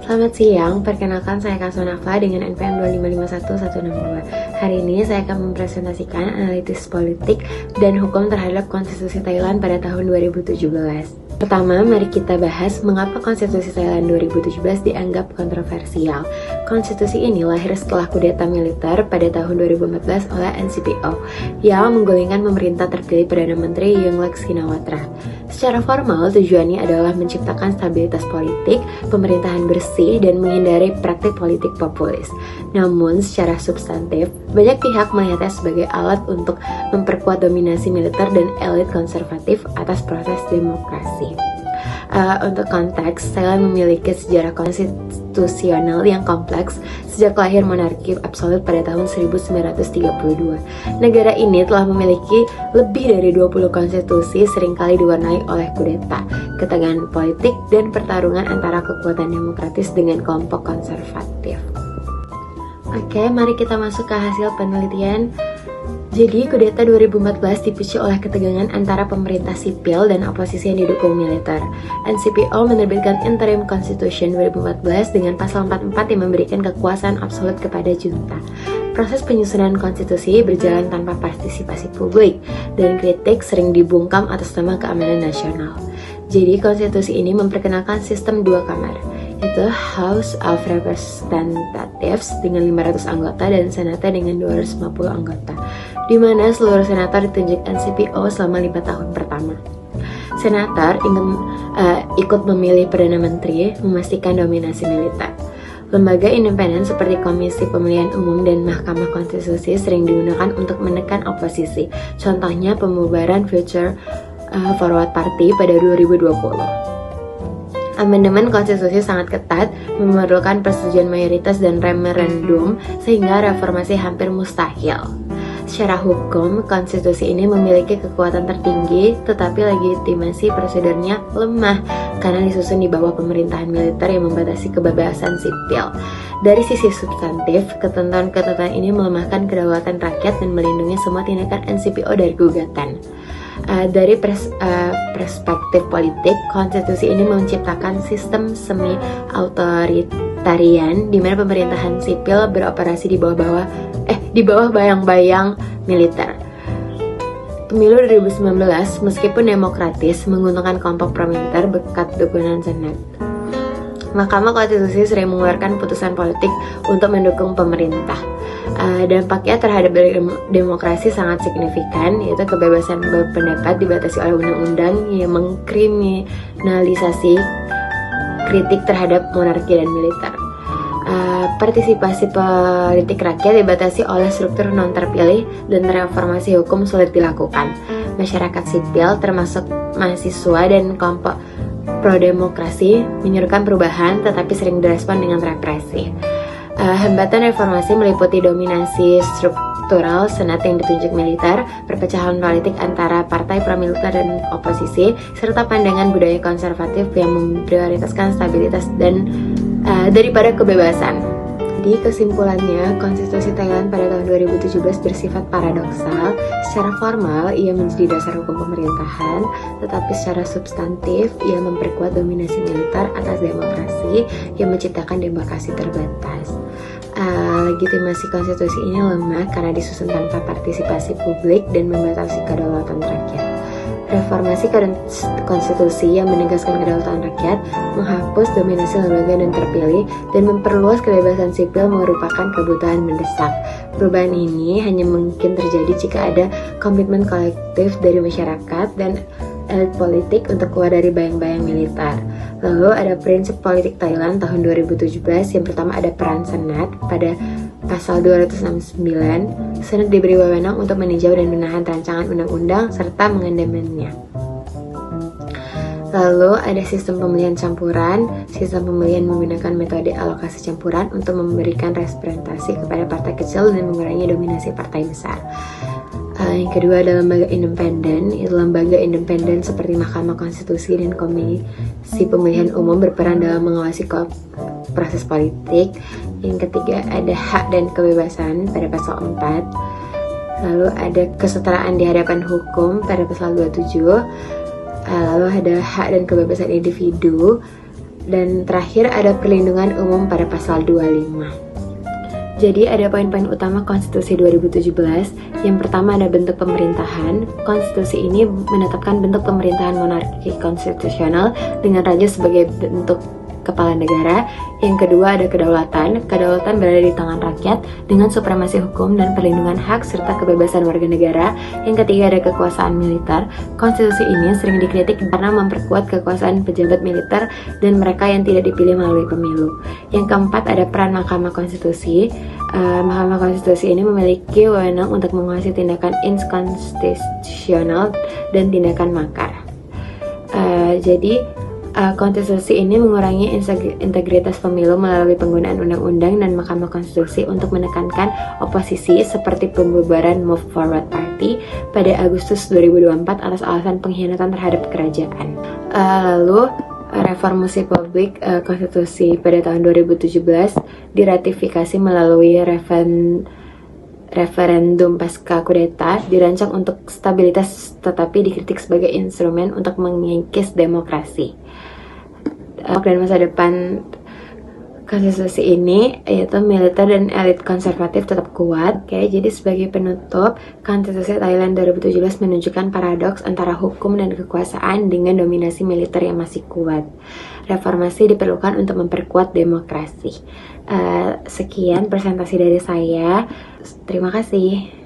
Selamat siang, perkenalkan saya Kasonava dengan NPM 2555162. Hari ini saya akan mempresentasikan analisis politik dan hukum terhadap konstitusi Thailand pada tahun 2017. Pertama, mari kita bahas mengapa konstitusi Thailand 2017 dianggap kontroversial. Konstitusi ini lahir setelah kudeta militer pada tahun 2014 oleh NCPO yang menggulingkan pemerintah terpilih Perdana Menteri Yingluck Shinawatra. Secara formal, tujuannya adalah menciptakan stabilitas politik, pemerintahan bersih, dan menghindari praktik politik populis. Namun, secara substantif, banyak pihak melihatnya sebagai alat untuk memperkuat dominasi militer dan elit konservatif atas proses demokrasi. Untuk konteks, Thailand memiliki sejarah konstitusional yang kompleks sejak lahir monarki absolut pada tahun 1932. Negara ini telah memiliki lebih dari 20 konstitusi, seringkali diwarnai oleh kudeta, ketegangan politik, dan pertarungan antara kekuatan demokratis dengan kelompok konservatif. Oke, mari kita masuk ke hasil penelitian. Jadi, kudeta 2014 dipicu oleh ketegangan antara pemerintah sipil dan oposisi yang didukung militer. NCPO menerbitkan Interim Constitution 2014 dengan pasal 44 yang memberikan kekuasaan absolut kepada junta. Proses penyusunan konstitusi berjalan tanpa partisipasi publik, dan kritik sering dibungkam atas nama keamanan nasional. Jadi, konstitusi ini memperkenalkan sistem dua kamar, yaitu House of Representatives dengan 500 anggota dan Senate dengan 250 anggota, di mana seluruh senator ditunjuk NCPO selama 5 tahun pertama. Senator ikut memilih Perdana Menteri, memastikan dominasi militer. Lembaga independen seperti Komisi Pemilihan Umum dan Mahkamah Konstitusi sering digunakan untuk menekan oposisi. Contohnya pembubaran Future Forward Party pada 2020. Amandemen konstitusi sangat ketat, memerlukan persetujuan mayoritas dan referendum, sehingga reformasi hampir mustahil. Secara hukum, konstitusi ini memiliki kekuatan tertinggi, tetapi legitimasi prosedurnya lemah karena disusun di bawah pemerintahan militer yang membatasi kebebasan sipil. Dari sisi substantif, ketentuan-ketentuan ini melemahkan kedaulatan rakyat dan melindungi semua tindakan NCPO dari gugatan. Dari perspektif politik, konstitusi ini menciptakan sistem semi-authoritarian di mana pemerintahan sipil beroperasi di bawah bayang-bayang militer. Pemilu 2019, meskipun demokratis, menguntungkan kelompok pro-militer berkat dukungan Senat. Mahkamah Konstitusi sering mengeluarkan putusan politik untuk mendukung pemerintah. Dampaknya terhadap demokrasi sangat signifikan, yaitu kebebasan berpendapat dibatasi oleh undang-undang yang mengkriminalisasi kritik terhadap monarki dan militer. Partisipasi politik rakyat dibatasi oleh struktur non terpilih dan reformasi hukum sulit dilakukan. Masyarakat sipil termasuk mahasiswa dan kelompok pro-demokrasi menyerukan perubahan tetapi sering direspon dengan represi. Hambatan reformasi meliputi dominasi struktural senat yang ditunjuk militer, perpecahan politik antara partai pro-militer dan oposisi, serta pandangan budaya konservatif yang memprioritaskan stabilitas dan daripada kebebasan. Jadi kesimpulannya, konstitusi Thailand pada tahun 2017 bersifat paradoksal. Secara formal, ia menjadi dasar hukum pemerintahan, tetapi secara substantif, ia memperkuat dominasi militer atas demokrasi yang menciptakan demokrasi terbatas. Legitimasi konstitusi ini lemah karena disusun tanpa partisipasi publik dan membatasi kedaulatan rakyat. Reformasi konstitusi yang menegaskan kedaulatan rakyat, menghapus dominasi lembaga dan terpilih, dan memperluas kebebasan sipil merupakan kebutuhan mendesak. Perubahan ini hanya mungkin terjadi jika ada komitmen kolektif dari masyarakat dan elit politik untuk keluar dari bayang-bayang militer. Lalu ada prinsip politik Thailand tahun 2017. Yang pertama ada peran Senat pada pasal 269. Senat diberi wewenang untuk meninjau dan menahan rancangan undang-undang serta mengamandemennya. Lalu ada sistem pemilihan campuran. Sistem pemilihan menggunakan metode alokasi campuran untuk memberikan representasi kepada partai kecil dan mengurangi dominasi partai besar. Yang kedua ada lembaga independen. Lembaga independen seperti Mahkamah Konstitusi dan Komisi Pemilihan Umum berperan dalam mengawasi proses politik. Yang ketiga ada hak dan kebebasan pada pasal 4. Lalu ada kesetaraan di hadapan hukum pada pasal 27. Lalu ada hak dan kebebasan individu Dan terakhir ada perlindungan umum pada pasal 25. Jadi ada poin-poin utama Konstitusi 2017. Yang pertama ada bentuk pemerintahan. Konstitusi ini menetapkan bentuk pemerintahan monarki konstitusional dengan raja sebagai bentuk kepala negara. Yang kedua ada kedaulatan. Kedaulatan berada di tangan rakyat dengan supremasi hukum dan perlindungan hak serta kebebasan warga negara. Yang ketiga ada kekuasaan militer. Konstitusi ini sering dikritik karena memperkuat kekuasaan pejabat militer dan mereka yang tidak dipilih melalui pemilu. Yang keempat ada peran Mahkamah Konstitusi. Mahkamah Konstitusi ini memiliki wewenang untuk menguasai tindakan inkonstitusional dan tindakan makar. Konstitusi ini mengurangi integritas pemilu melalui penggunaan undang-undang dan Mahkamah Konstitusi untuk menekankan oposisi seperti pembubaran Move Forward Party pada Agustus 2024 atas alasan pengkhianatan terhadap kerajaan. Lalu reformasi publik konstitusi pada tahun 2017 diratifikasi melalui referendum pasca kudeta, dirancang untuk stabilitas tetapi dikritik sebagai instrumen untuk mengikis demokrasi. Dan masa depan konstitusi ini yaitu militer dan elit konservatif tetap kuat. Jadi sebagai penutup, konstitusi Thailand 2017 menunjukkan paradoks antara hukum dan kekuasaan dengan dominasi militer yang masih kuat. Reformasi diperlukan untuk memperkuat demokrasi. Sekian presentasi dari saya. Terima kasih.